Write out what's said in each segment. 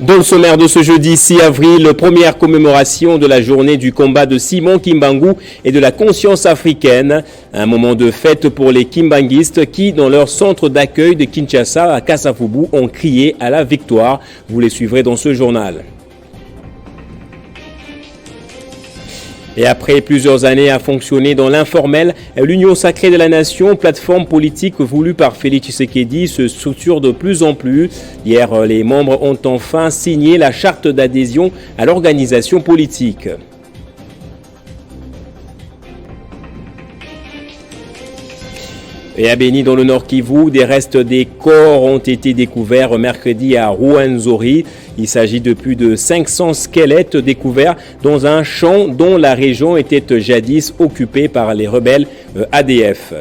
Dans le sommaire de ce jeudi 6 avril, première commémoration de la journée du combat de Simon Kimbangu et de la conscience africaine. Un moment de fête pour les kimbanguistes qui, dans leur centre d'accueil de Kinshasa à Kasavubu, ont crié à la victoire. Vous les suivrez dans ce journal. Et après plusieurs années à fonctionner dans l'informel, l'Union sacrée de la nation, plateforme politique voulue par Félix Tshisekedi, se structure de plus en plus. Hier, les membres ont enfin signé la charte d'adhésion à l'organisation politique. Et à Béni, dans le Nord Kivu, des restes des corps ont été découverts mercredi à Rwenzori. Il s'agit de plus de 500 squelettes découverts dans un champ dont la région était jadis occupée par les rebelles ADF.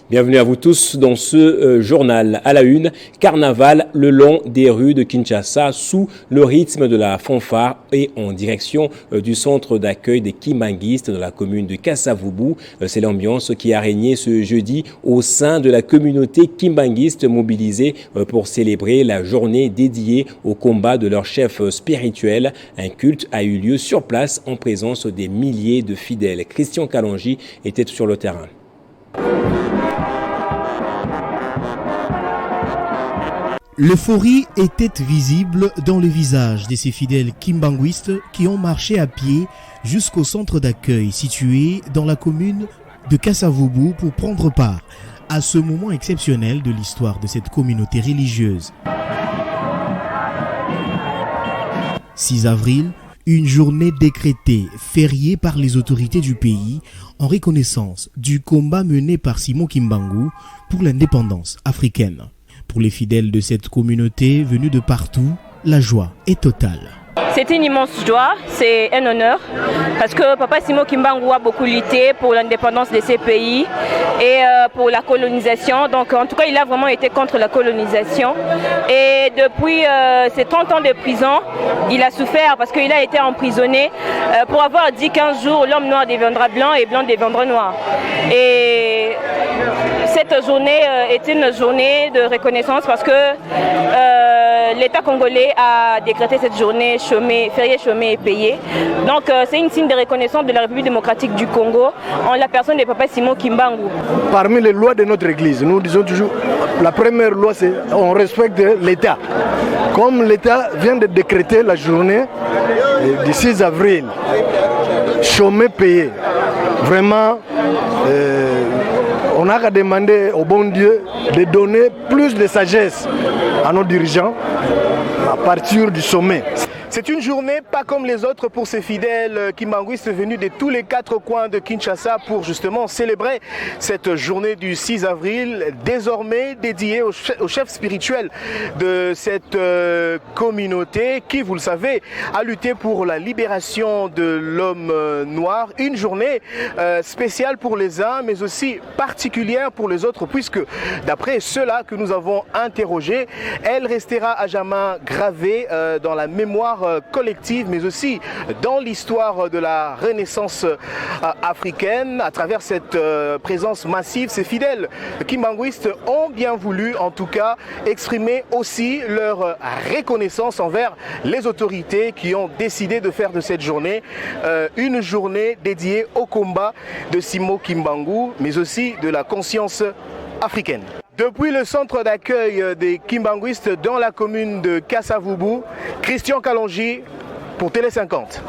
Bienvenue à vous tous dans ce journal. À la une, carnaval le long des rues de Kinshasa sous le rythme de la fanfare et en direction du centre d'accueil des kimbanguistes de la commune de Kasavubu. C'est l'ambiance qui a régné ce jeudi au sein de la communauté kimbanguiste mobilisée pour célébrer la journée dédiée au combat de leur chef spirituel. Un culte a eu lieu sur place en présence des milliers de fidèles. Christian Kalonji était sur le terrain. L'euphorie était visible dans le visage de ces fidèles kimbanguistes qui ont marché à pied jusqu'au centre d'accueil situé dans la commune de Kasavubu pour prendre part à ce moment exceptionnel de l'histoire de cette communauté religieuse. 6 avril, une journée décrétée, fériée par les autorités du pays en reconnaissance du combat mené par Simon Kimbangu pour l'indépendance africaine. Pour les fidèles de cette communauté venus de partout, la joie est totale. C'est une immense joie, c'est un honneur parce que Papa Simon Kimbangu a beaucoup lutté pour l'indépendance de ces pays et pour la colonisation. Donc en tout cas, il a vraiment été contre la colonisation. Et depuis ses 30 ans de prison, il a souffert parce qu'il a été emprisonné pour avoir dit qu'un jour l'homme noir deviendra blanc et blanc deviendra noir. Et cette journée est une journée de reconnaissance parce que l'État congolais a décrété cette journée férié, chômé et payé. Donc c'est une signe de reconnaissance de la République démocratique du Congo en la personne de Papa Simon Kimbangu. Parmi les lois de notre Église, nous disons toujours la première loi c'est on respecte l'État. Comme l'État vient de décréter la journée du 6 avril, chômé payé, vraiment on a qu'à demander au bon Dieu de donner plus de sagesse à nos dirigeants à partir du sommet. C'est une journée pas comme les autres pour ces fidèles kimbanguistes venus de tous les 4 coins de Kinshasa pour justement célébrer cette journée du 6 avril, désormais dédiée au chef spirituel de cette communauté qui, vous le savez, a lutté pour la libération de l'homme noir. Une journée spéciale pour les uns, mais aussi particulière pour les autres, puisque d'après ceux-là que nous avons interrogés, elle restera à jamais gravée dans la mémoire collective, mais aussi dans l'histoire de la Renaissance africaine. À travers cette présence massive, ces fidèles kimbanguistes ont bien voulu, en tout cas, exprimer aussi leur reconnaissance envers les autorités qui ont décidé de faire de cette journée une journée dédiée au combat de Simon Kimbangu, mais aussi de la conscience africaine. Depuis le centre d'accueil des kimbanguistes dans la commune de Kasavubu, Christian Kalonji pour Télé 50.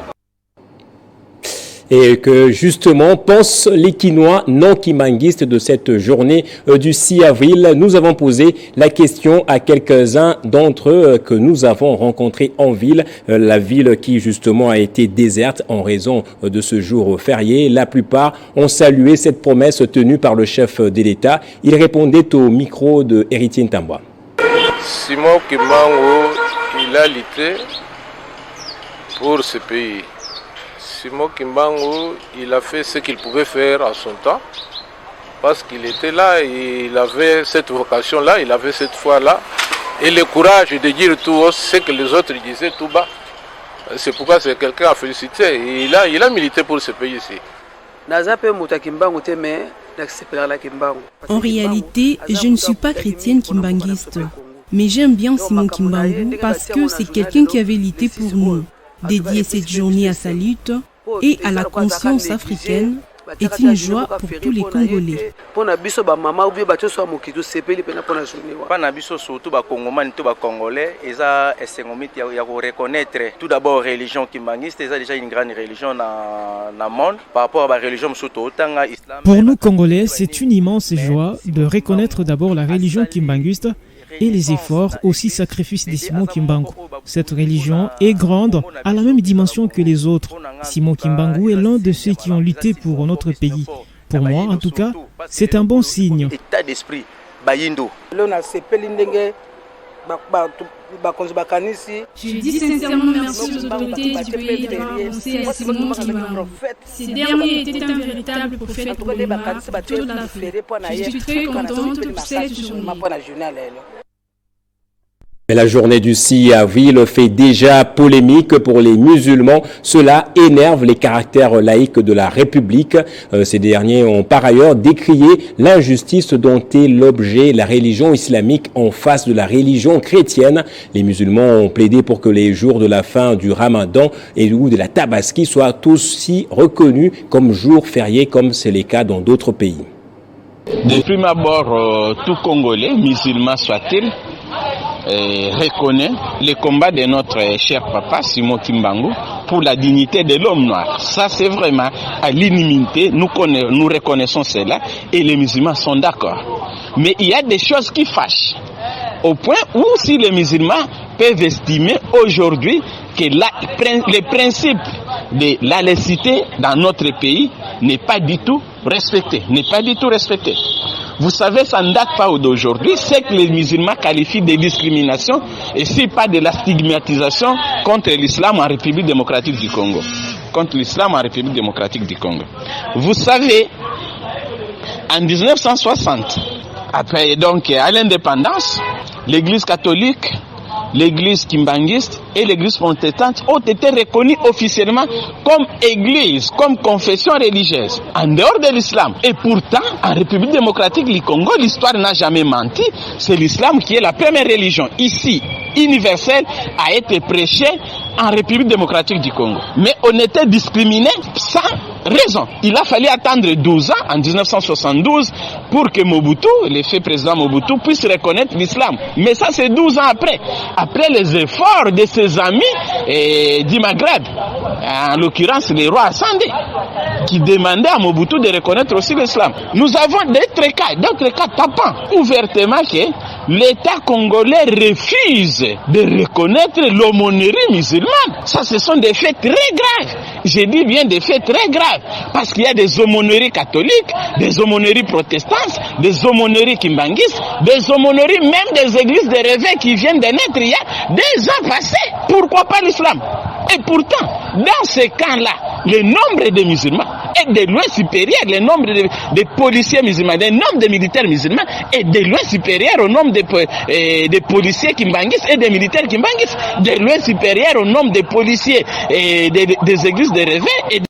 Et que justement pensent les Kinois non kimbanguistes de cette journée du 6 avril. Nous avons posé la question à quelques-uns d'entre eux que nous avons rencontrés en ville, la ville qui justement a été déserte en raison de ce jour férié. La plupart ont salué cette promesse tenue par le chef de l'État. Il répondait au micro de Héritier Ntambwa. Simon Kimbangu, il a lutté pour ce pays. Simon Kimbangu, il a fait ce qu'il pouvait faire à son temps, parce qu'il était là, il avait cette vocation-là, il avait cette foi-là, et le courage de dire tout haut ce que les autres disaient tout bas. C'est pourquoi c'est quelqu'un à féliciter. Il a milité pour ce pays-ci. En réalité, je ne suis pas chrétienne kimbanguiste. Mais j'aime bien Simon Kimbangu parce que c'est quelqu'un qui avait lutté pour nous. Dédier cette journée à sa lutte et à la conscience africaine est une joie pour tous les Congolais. Tout d'abord, la religion kimbanguiste est déjà une grande religion dans le monde par rapport à la religion islam. Pour nous Congolais, c'est une immense joie de reconnaître d'abord la religion kimbanguiste et les efforts, aussi sacrifices de Simon Kimbangu. Cette religion est grande, à la même dimension que les autres. Simon Kimbangu est l'un de ceux qui ont lutté pour notre pays. Pour moi, en tout cas, c'est un bon signe. Je dis sincèrement merci aux autorités du pays d'avoir pensé à Simon Kimbangu. Ce dernier était un véritable prophète pour toute l'Afrique. Je suis très contente pour cette journée. Mais la journée du 6 avril fait déjà polémique pour les musulmans. Cela énerve les caractères laïques de la République. Ces derniers ont par ailleurs décrié l'injustice dont est l'objet la religion islamique en face de la religion chrétienne. Les musulmans ont plaidé pour que les jours de la fin du Ramadan et ou de la Tabaski soient aussi reconnus comme jours fériés comme c'est le cas dans d'autres pays. De prime abord, tout Congolais, musulman soit-il, reconnaît le combat de notre cher papa Simon Kimbangu pour la dignité de l'homme noir. Ça, c'est vraiment à l'unanimité. Nous reconnaissons cela et les musulmans sont d'accord. Mais il y a des choses qui fâchent. Au point où si les musulmans peuvent estimer aujourd'hui que le principe de la laïcité dans notre pays n'est pas du tout respecté. Vous savez, ça ne date pas d'aujourd'hui, c'est que les musulmans qualifient de discrimination et si pas de la stigmatisation contre l'islam en République démocratique du Congo. Vous savez, en 1960, après donc à l'indépendance, l'Église catholique, l'Église kimbanguiste et l'Église protestante ont été reconnues officiellement comme Église, comme confession religieuse, en dehors de l'islam. Et pourtant, en République démocratique du Congo, l'histoire n'a jamais menti. C'est l'islam qui est la première religion ici, universelle, a été prêchée en République démocratique du Congo. Mais on était discriminés sans raison. Il a fallu attendre 12 ans, en 1972, pour que Mobutu, le fait président Mobutu, puisse reconnaître l'islam. Mais ça, c'est 12 ans après les efforts de ses amis du Maghreb, en l'occurrence les rois Assandé, qui demandaient à Mobutu de reconnaître aussi l'islam. Nous avons d'autres cas tapants, ouvertement que l'État congolais refuse de reconnaître l'aumônerie musulmane. Ça, ce sont des faits très graves. Je dis bien des faits très graves. Parce qu'il y a des aumôneries catholiques, des aumôneries protestantes, des aumôneries kimbanguistes, des aumôneries même des églises de réveil qui viennent de naître il y a des ans passés. Pourquoi pas l'islam? Et pourtant, dans ces cas-là, le nombre de musulmans est de loin supérieur, le nombre de policiers musulmans, le nombre de militaires musulmans est de loin supérieur au nombre de policiers kimbanguistes et des militaires kimbanguistes, de loin supérieur au nombre de policiers et des églises de réveil.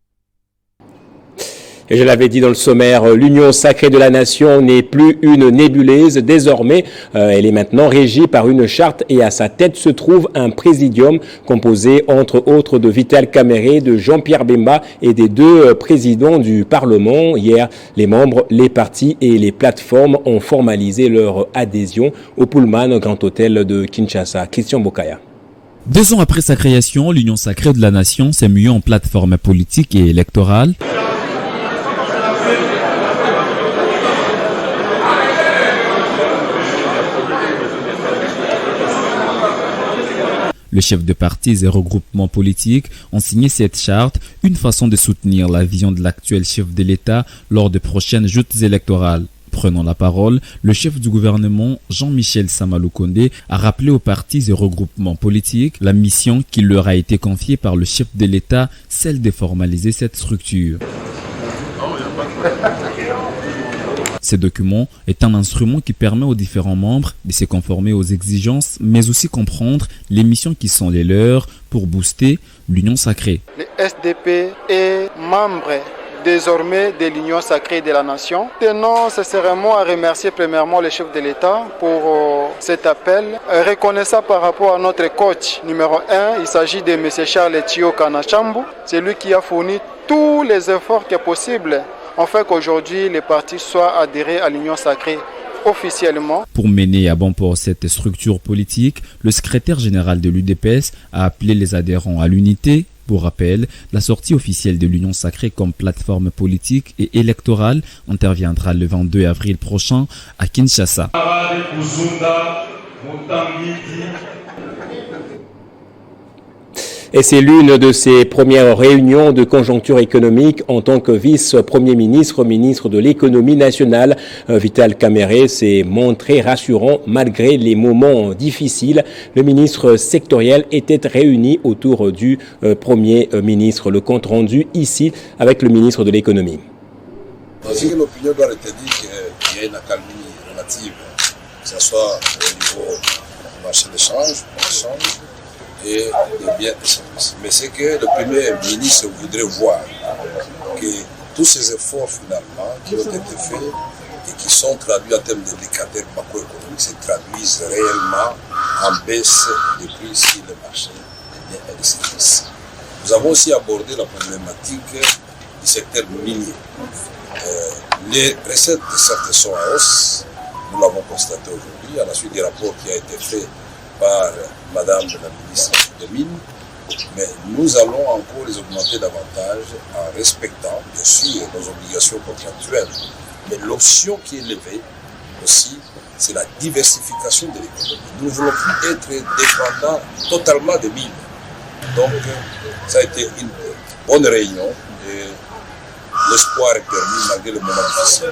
Et je l'avais dit dans le sommaire, l'Union sacrée de la nation n'est plus une nébuleuse. Désormais, elle est maintenant régie par une charte et à sa tête se trouve un présidium composé entre autres de Vital Kamerhe, de Jean-Pierre Bemba et des deux présidents du Parlement. Hier, les membres, les partis et les plateformes ont formalisé leur adhésion au Pullman Grand Hôtel de Kinshasa. Christian Bokaya. 2 ans après sa création, l'Union sacrée de la nation s'est muée en plateforme politique et électorale. Le chef de partis et regroupements politiques ont signé cette charte, une façon de soutenir la vision de l'actuel chef de l'État lors de prochaines joutes électorales. Prenant la parole, le chef du gouvernement, Jean-Michel Samaloukonde, a rappelé aux partis et regroupements politiques la mission qui leur a été confiée par le chef de l'État, celle de formaliser cette structure. Ce document est un instrument qui permet aux différents membres de se conformer aux exigences, mais aussi comprendre les missions qui sont les leurs pour booster l'union sacrée. Le SDP est membre désormais de l'Union sacrée de la nation. Tenons sincèrement à remercier premièrement le chef de l'État pour cet appel. Reconnaissant par rapport à notre coach numéro 1, il s'agit de M. Charles Thio Kanachambu. C'est lui qui a fourni tous les efforts qui sont possibles afin qu'aujourd'hui les partis soient adhérés à l'Union sacrée officiellement. Pour mener à bon port cette structure politique, le secrétaire général de l'UDPS a appelé les adhérents à l'unité. Pour rappel, la sortie officielle de l'Union sacrée comme plateforme politique et électorale interviendra le 22 avril prochain à Kinshasa. Et c'est l'une de ses premières réunions de conjoncture économique en tant que vice-premier ministre, ministre de l'économie nationale. Vital Kamerhe s'est montré rassurant malgré les moments difficiles. Le ministre sectoriel était réuni autour du premier ministre. Le compte rendu ici avec le ministre de l'économie. L'opinion doit retenir qu'il y a une accalmie relative, que ce soit au niveau du marché d'échange, et des biens et services. Mais c'est que le Premier ministre voudrait voir que tous ces efforts finalement qui ont été faits et qui sont traduits en termes d'indicateurs macroéconomiques se traduisent réellement en baisse des prix sur le marché des biens et des services. Nous avons aussi abordé la problématique du secteur minier. Les recettes certes sont en hausse, nous l'avons constaté aujourd'hui à la suite du rapport qui a été fait par Madame la ministre des Mines, mais nous allons encore les augmenter davantage en respectant bien sûr nos obligations contractuelles. Mais l'option qui est levée aussi, c'est la diversification de l'économie. Nous ne voulons plus être dépendants totalement des mines. Donc ça a été une bonne réunion et l'espoir est permis malgré le moment difficile.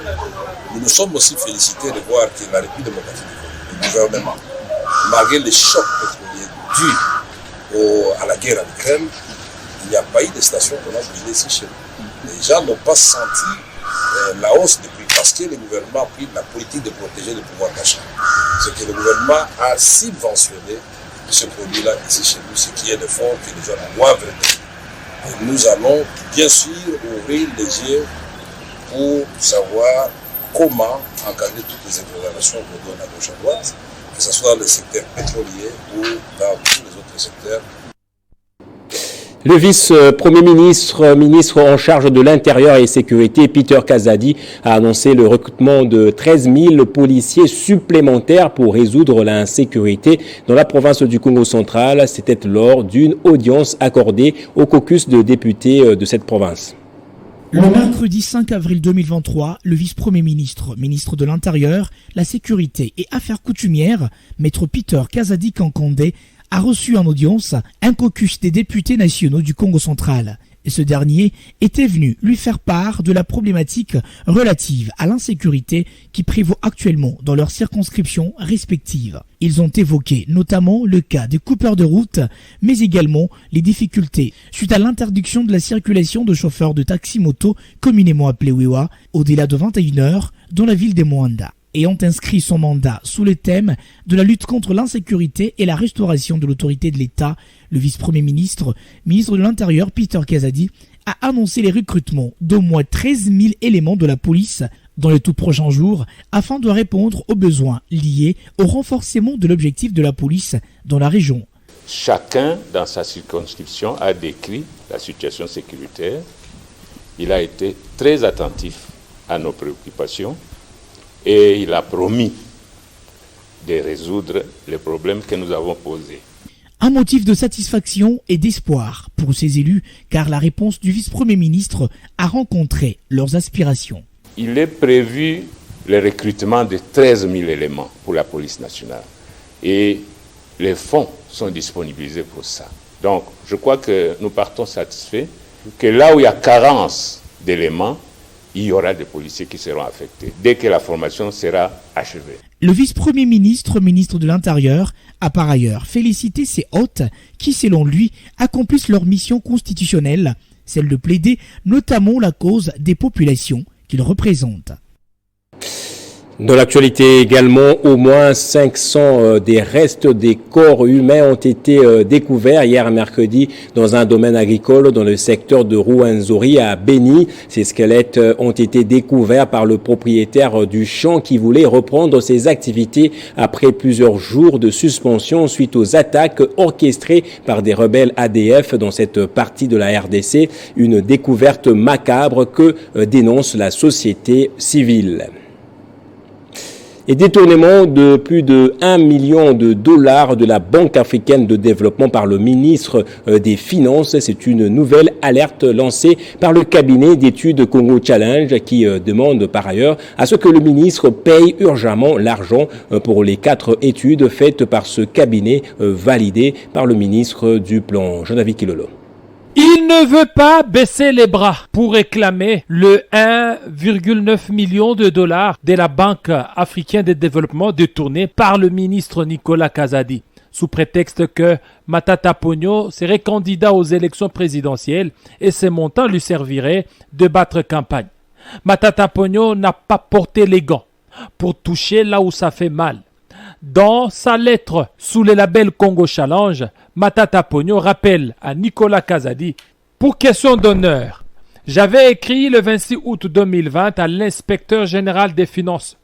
Nous nous sommes aussi félicités de voir que la République démocratique du gouvernement, malgré les chocs pétroliers dus à la guerre en Ukraine, il n'y a pas eu de station qu'on a brûlé ici chez nous. Les gens n'ont pas senti la hausse des prix parce que le gouvernement a pris la politique de protéger le pouvoir d'achat. C'est que le gouvernement a subventionné ce produit-là ici chez nous, ce qui est le fond que les gens doivent retenir. Et nous allons bien sûr ouvrir les yeux pour savoir comment encadrer toutes les exonérations qu'on donne à gauche à droite, que ce soit dans le secteur pétrolier ou dans tous les autres secteurs. Le vice-premier ministre, ministre en charge de l'Intérieur et Sécurité, Peter Kazadi, a annoncé le recrutement de 13 000 policiers supplémentaires pour résoudre l'insécurité dans la province du Congo central. C'était lors d'une audience accordée au caucus de députés de cette province. Le mercredi 5 avril 2023, le vice-premier ministre, ministre de l'Intérieur, la Sécurité et Affaires coutumières, maître Peter Kazadi Kankondé, a reçu en audience un caucus des députés nationaux du Congo central. Et ce dernier était venu lui faire part de la problématique relative à l'insécurité qui prévaut actuellement dans leurs circonscriptions respectives. Ils ont évoqué notamment le cas des coupeurs de route, mais également les difficultés suite à l'interdiction de la circulation de chauffeurs de taxi-moto, communément appelés Wiwa, au-delà de 21h dans la ville de Moanda, et ont inscrit son mandat sous le thème de la lutte contre l'insécurité et la restauration de l'autorité de l'État. Le vice-premier ministre, ministre de l'Intérieur, Peter Kazadi, a annoncé les recrutements d'au moins 13 000 éléments de la police dans les tout prochains jours afin de répondre aux besoins liés au renforcement de l'objectif de la police dans la région. Chacun, dans sa circonscription, a décrit la situation sécuritaire. Il a été très attentif à nos préoccupations et il a promis de résoudre les problèmes que nous avons posés. Un motif de satisfaction et d'espoir pour ces élus, car la réponse du vice-premier ministre a rencontré leurs aspirations. Il est prévu le recrutement de 13 000 éléments pour la police nationale et les fonds sont disponibilisés pour ça. Donc, je crois que nous partons satisfaits que là où il y a carence d'éléments, il y aura des policiers qui seront affectés dès que la formation sera achevée. Le vice-premier ministre, ministre de l'Intérieur, a par ailleurs félicité ses hôtes qui, selon lui, accomplissent leur mission constitutionnelle, celle de plaider notamment la cause des populations qu'ils représentent. Dans l'actualité également, au moins 500 des restes des corps humains ont été découverts hier mercredi dans un domaine agricole dans le secteur de Rwenzori à Beni. Ces squelettes ont été découverts par le propriétaire du champ qui voulait reprendre ses activités après plusieurs jours de suspension suite aux attaques orchestrées par des rebelles ADF dans cette partie de la RDC. Une découverte macabre que dénonce la société civile. Et détournement de plus de 1 million de dollars de la Banque africaine de développement par le ministre des Finances. C'est une nouvelle alerte lancée par le cabinet d'études Congo Challenge qui demande par ailleurs à ce que le ministre paye urgemment l'argent pour les 4 études faites par ce cabinet validées par le ministre du Plan, Jean-David Kilolo. Il ne veut pas baisser les bras pour réclamer le 1,9 million de dollars de la Banque africaine de développement détourné par le ministre Nicolas Kazadi, sous prétexte que Matata Ponyo serait candidat aux élections présidentielles et ces montants lui serviraient de battre campagne. Matata Ponyo n'a pas porté les gants pour toucher là où ça fait mal. Dans sa lettre sous le label Congo Challenge, Matata Ponyo rappelle à Nicolas Kazadi, pour question d'honneur, j'avais écrit le 26 août 2020 à l'inspecteur général des finances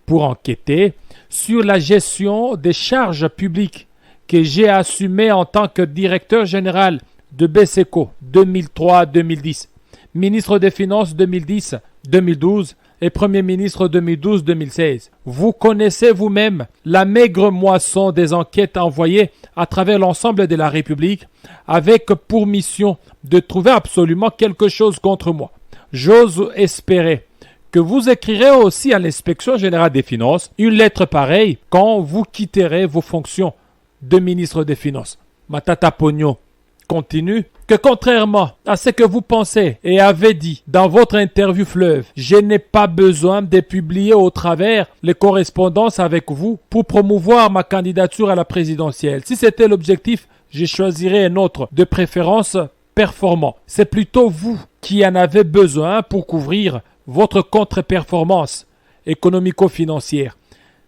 pour enquêter sur la gestion des charges publiques que j'ai assumées en tant que directeur général de BSECO 2003-2010, ministre des Finances 2010-2012, et Premier ministre 2012-2016. Vous connaissez vous-même la maigre moisson des enquêtes envoyées à travers l'ensemble de la République avec pour mission de trouver absolument quelque chose contre moi. J'ose espérer que vous écrirez aussi à l'inspection générale des finances une lettre pareille quand vous quitterez vos fonctions de ministre des Finances. Matata Ponyo continue que contrairement à ce que vous pensez et avez dit dans votre interview fleuve, je n'ai pas besoin de publier au travers les correspondances avec vous pour promouvoir ma candidature à la présidentielle. Si c'était l'objectif, je choisirais un autre, de préférence performant. C'est plutôt vous qui en avez besoin pour couvrir votre contre-performance économico-financière.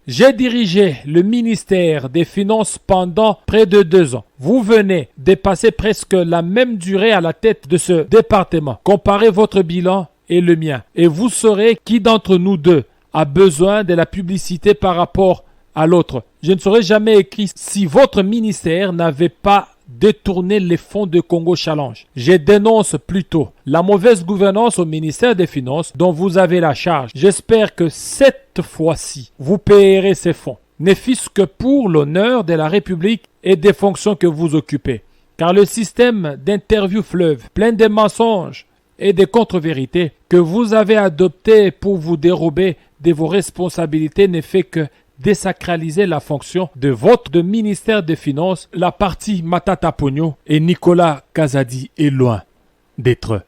J'ai dirigé le ministère des Finances pendant près de 2 ans. Vous venez de passer presque la même durée à la tête de ce département. Comparez votre bilan et le mien et vous saurez qui d'entre nous deux a besoin de la publicité par rapport à l'autre. Je ne saurais jamais écrire si votre ministère n'avait pas détourner les fonds de Congo Challenge. Je dénonce plutôt la mauvaise gouvernance au ministère des Finances dont vous avez la charge. J'espère que cette fois-ci, vous payerez ces fonds, ne fût-ce que pour l'honneur de la République et des fonctions que vous occupez. Car le système d'interview fleuve, plein de mensonges et de contre-vérités que vous avez adopté pour vous dérober de vos responsabilités ne fait que désacraliser la fonction de votre ministère des Finances. La partie Matata Ponyo et Nicolas Kazadi est loin d'être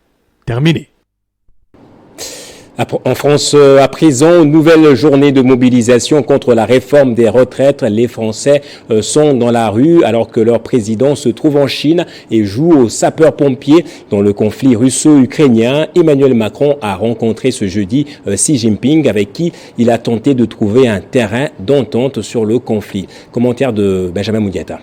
terminée. En France, à présent, nouvelle journée de mobilisation contre la réforme des retraites. Les Français sont dans la rue alors que leur président se trouve en Chine et joue aux sapeurs-pompiers dans le conflit russo-ukrainien. Emmanuel Macron a rencontré ce jeudi Xi Jinping avec qui il a tenté de trouver un terrain d'entente sur le conflit. Commentaire de Benjamin Moudiata.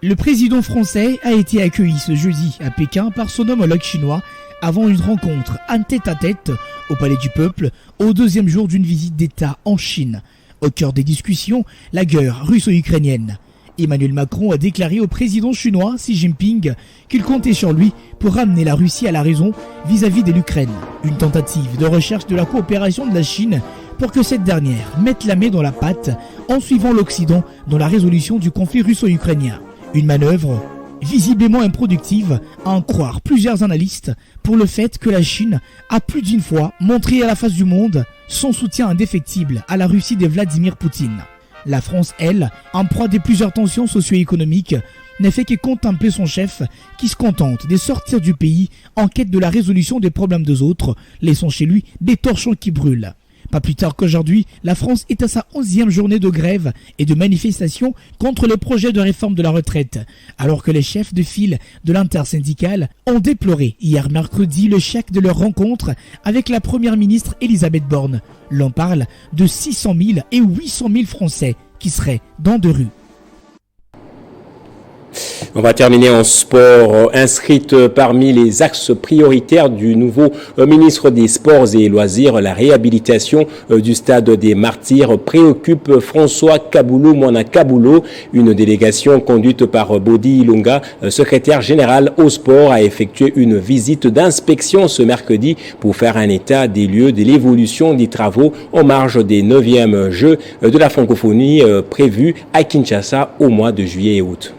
Le président français a été accueilli ce jeudi à Pékin par son homologue chinois avant une rencontre en tête-à-tête au Palais du Peuple au 2e jour d'une visite d'État en Chine. Au cœur des discussions, la guerre russo-ukrainienne. Emmanuel Macron a déclaré au président chinois Xi Jinping qu'il comptait sur lui pour ramener la Russie à la raison vis-à-vis de l'Ukraine. Une tentative de recherche de la coopération de la Chine pour que cette dernière mette la main dans la pâte en suivant l'Occident dans la résolution du conflit russo-ukrainien. Une manœuvre visiblement improductive à en croire plusieurs analystes pour le fait que la Chine a plus d'une fois montré à la face du monde son soutien indéfectible à la Russie de Vladimir Poutine. La France, elle, en proie de plusieurs tensions socio-économiques, n'a fait que contempler son chef qui se contente de sortir du pays en quête de la résolution des problèmes des autres, laissant chez lui des torchons qui brûlent. Pas plus tard qu'aujourd'hui, la France est à sa 11e journée de grève et de manifestation contre le projet de réforme de la retraite, alors que les chefs de file de l'intersyndicale ont déploré hier mercredi le chèque de leur rencontre avec la première ministre Elisabeth Borne. L'on parle de 600 000 et 800 000 Français qui seraient dans de rues. On va terminer en sport. Inscrite parmi les axes prioritaires du nouveau ministre des Sports et Loisirs, la réhabilitation du stade des Martyrs préoccupe François Kaboulou Mwana Kaboulou. Une délégation conduite par Bodi Ilunga, secrétaire général au sport, a effectué une visite d'inspection ce mercredi pour faire un état des lieux de l'évolution des travaux en marge des 9e Jeux de la francophonie prévus à Kinshasa au mois de juillet et août.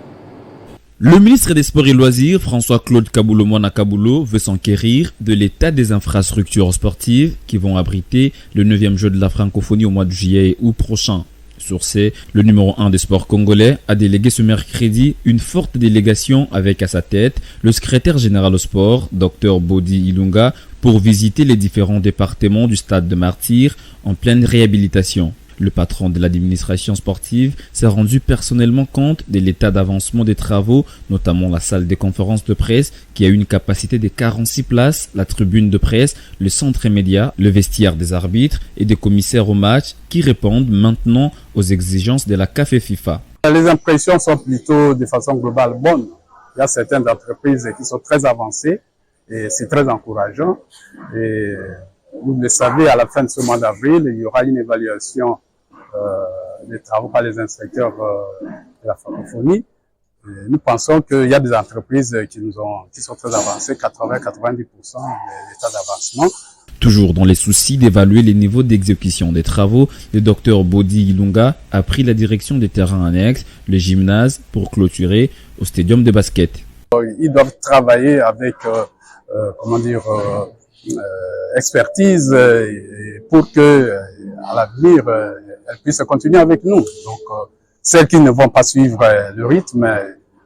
Le ministre des Sports et Loisirs, François-Claude Kaboulou Mwana Kaboulou, veut s'enquérir de l'état des infrastructures sportives qui vont abriter le 9e jeu de la francophonie au mois de juillet et août prochain. Sur ce, le numéro 1 des sports congolais a délégué ce mercredi une forte délégation avec à sa tête le secrétaire général au sport, Dr Bodi Ilunga, pour visiter les différents départements du stade de Martyrs en pleine réhabilitation. Le patron de l'administration sportive s'est rendu personnellement compte de l'état d'avancement des travaux, notamment la salle des conférences de presse qui a une capacité de 46 places, la tribune de presse, le centre média, le vestiaire des arbitres et des commissaires au match qui répondent maintenant aux exigences de la CAF et FIFA. Les impressions sont plutôt de façon globale bonnes. Il y a certaines entreprises qui sont très avancées et c'est très encourageant. Et vous le savez, à la fin de ce mois d'avril, il y aura une évaluation des travaux par les inspecteurs de la francophonie. Et nous pensons qu'il y a des entreprises qui sont très avancées, 80-90% de l'état d'avancement. Toujours dans les soucis d'évaluer les niveaux d'exécution des travaux, le docteur Bodi Ilunga a pris la direction des terrains annexes, le gymnase, pour clôturer au stadium de basket. Ils doivent travailler avec, expertise pour que à l'avenir elles puissent continuer avec nous. Donc celles qui ne vont pas suivre le rythme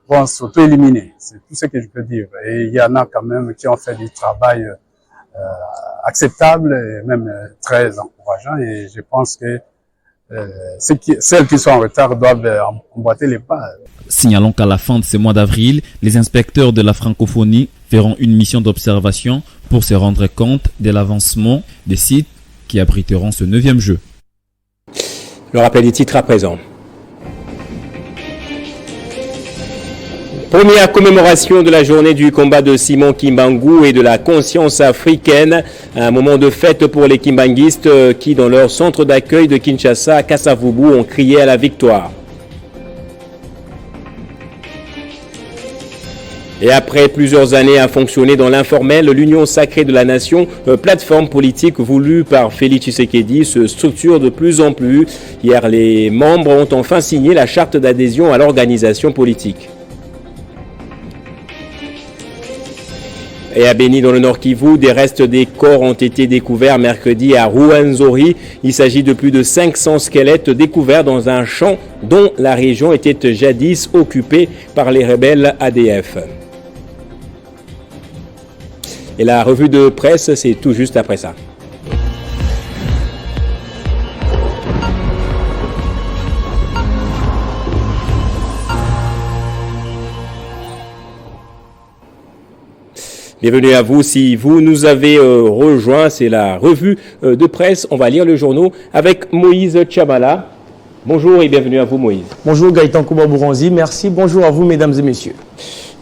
vont s'auto-éliminer. C'est tout ce que je peux dire. Et il y en a quand même qui ont fait du travail acceptable et même très encourageant. Et je pense que celles qui sont en retard doivent emboîter les pas. Signalons qu'à la fin de ce mois d'avril, les inspecteurs de la francophonie feront une mission d'observation pour se rendre compte de l'avancement des sites qui abriteront ce 9e jeu. Le rappel des titres à présent. Première commémoration de la journée du combat de Simon Kimbangu et de la conscience africaine. Un moment de fête pour les kimbanguistes qui, dans leur centre d'accueil de Kinshasa, Kasavubu, ont crié à la victoire. Et après plusieurs années à fonctionner dans l'informel, l'Union sacrée de la nation, plateforme politique voulue par Félix Tshisekedi, se structure de plus en plus. Hier, les membres ont enfin signé la charte d'adhésion à l'organisation politique. Et à Beni, dans le Nord Kivu, des restes des corps ont été découverts mercredi à Rwenzori. Il s'agit de plus de 500 squelettes découverts dans un champ dont la région était jadis occupée par les rebelles ADF. Et la revue de presse, c'est tout juste après ça. Bienvenue à vous. Si vous nous avez rejoint, c'est la revue de presse. On va lire le journal avec Moïse Tchabala. Bonjour et bienvenue à vous, Moïse. Bonjour Gaëtan Kouba-Bouranzi, merci. Bonjour à vous, mesdames et messieurs.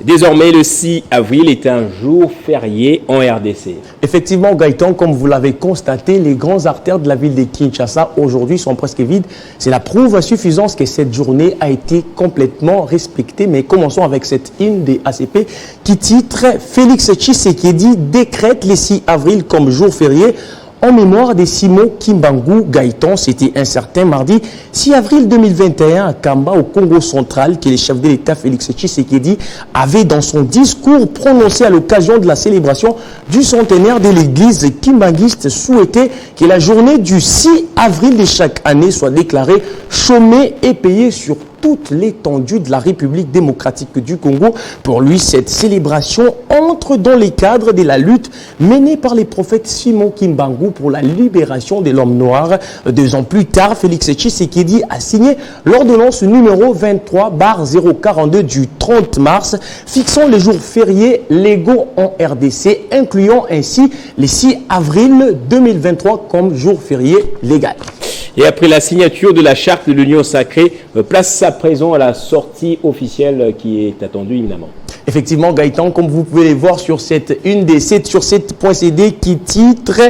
Désormais, le 6 avril est un jour férié en RDC. Effectivement, Gaëtan, comme vous l'avez constaté, les grandes artères de la ville de Kinshasa aujourd'hui sont presque vides. C'est la preuve à suffisance que cette journée a été complètement respectée. Mais commençons avec cette hymne des ACP qui titre « Félix Tshisekedi décrète le 6 avril comme jour férié ». En mémoire de Simon Kimbangu Gaëtan, c'était un certain mardi 6 avril 2021 à Kamba, au Congo central, que le chef de l'État Félix Tshisekedi avait dans son discours prononcé à l'occasion de la célébration du centenaire de l'église kimbanguiste souhaité que la journée du 6 avril de chaque année soit déclarée chômée et payée sur toute l'étendue de la République démocratique du Congo. Pour lui, cette célébration entre dans les cadres de la lutte menée par les prophètes Simon Kimbangu pour la libération de l'homme noir. 2 ans plus tard, Félix Tshisekedi a signé l'ordonnance numéro 23/042 du 30 mars, fixant les jours fériés légaux en RDC, incluant ainsi les 6 avril 2023 comme jour férié légal. Et après la signature de la charte de l'Union sacrée, place à présent à la sortie officielle qui est attendue évidemment. Effectivement, Gaëtan, comme vous pouvez les voir sur cette une des 7sur7.cd qui titre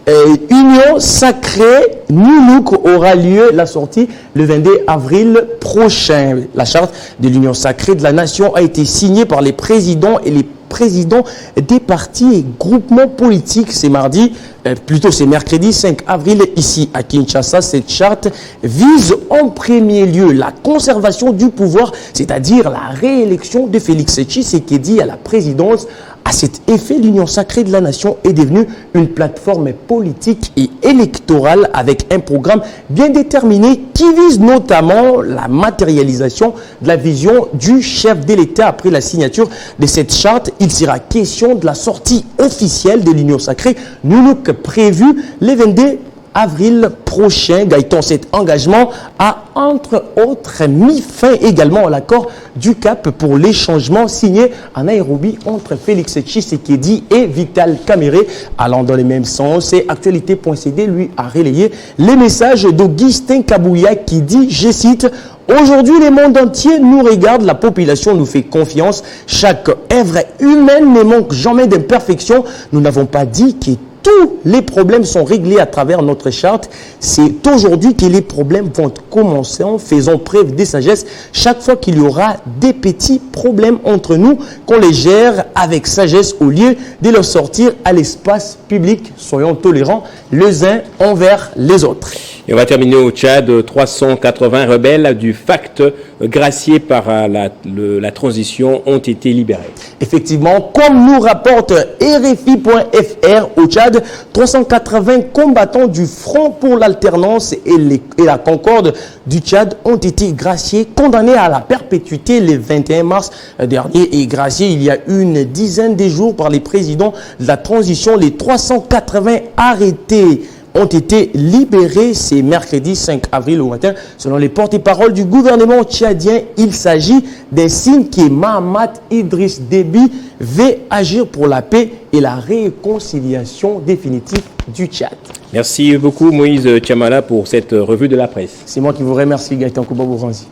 Union sacrée Nuluk aura lieu la sortie le 22 avril prochain. La charte de l'Union sacrée de la nation a été signée par les présidents et les présidents des partis et groupements politiques. C'est mercredi 5 avril ici à Kinshasa. Cette charte vise en premier lieu la conservation du pouvoir, c'est-à-dire la réélection de Félix Tshisekedi à la présidence. À cet effet, l'Union sacrée de la nation est devenue une plateforme politique et électorale avec un programme bien déterminé qui vise notamment la matérialisation de la vision du chef de l'État. Après la signature de cette charte, il sera question de la sortie officielle de l'Union sacrée Nuluk prévue le 22 avril prochain. Gaëtan, cet engagement a entre autres mis fin également à l'accord du Cap pour les changements signé à Nairobi entre Félix Tshisekedi et Vital Kamerhe. Allant dans le même sens, et Actualité.cd lui a relayé les messages d'Augustin Kabouya qui dit, je cite, « Aujourd'hui, le monde entier nous regarde, la population nous fait confiance. Chaque œuvre humaine ne manque jamais d'imperfection. Nous n'avons pas dit que tous les problèmes sont réglés à travers notre charte. C'est aujourd'hui que les problèmes vont commencer en faisant preuve de sagesse. Chaque fois qu'il y aura des petits problèmes entre nous, qu'on les gère avec sagesse au lieu de les sortir à l'espace public. Soyons tolérants les uns envers les autres. » Et on va terminer au Tchad. 380 rebelles du FACT graciés par la transition ont été libérés. Effectivement, comme nous rapporte RFI.fr, au Tchad, 380 combattants du Front pour l'alternance et la concorde du Tchad ont été graciés, condamnés à la perpétuité le 21 mars dernier et graciés il y a une dizaine de jours par les présidents de la transition. Les 380 arrêtés ont été libérés. C'est mercredi 5 avril au matin. Selon les porte-paroles du gouvernement tchadien, il s'agit d'un signe que Mahamat Idriss Déby veut agir pour la paix et la réconciliation définitive du Tchad. Merci beaucoup Moïse Tchamala pour cette revue de la presse. C'est moi qui vous remercie, Gaëtan Koubabouranzi.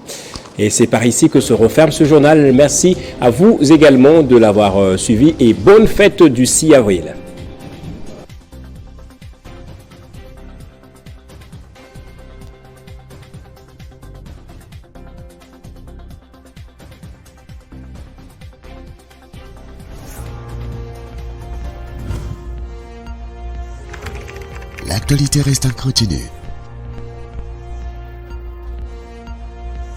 Et c'est par ici que se referme ce journal. Merci à vous également de l'avoir suivi et bonne fête du 6 avril. L'actualité reste incontinue.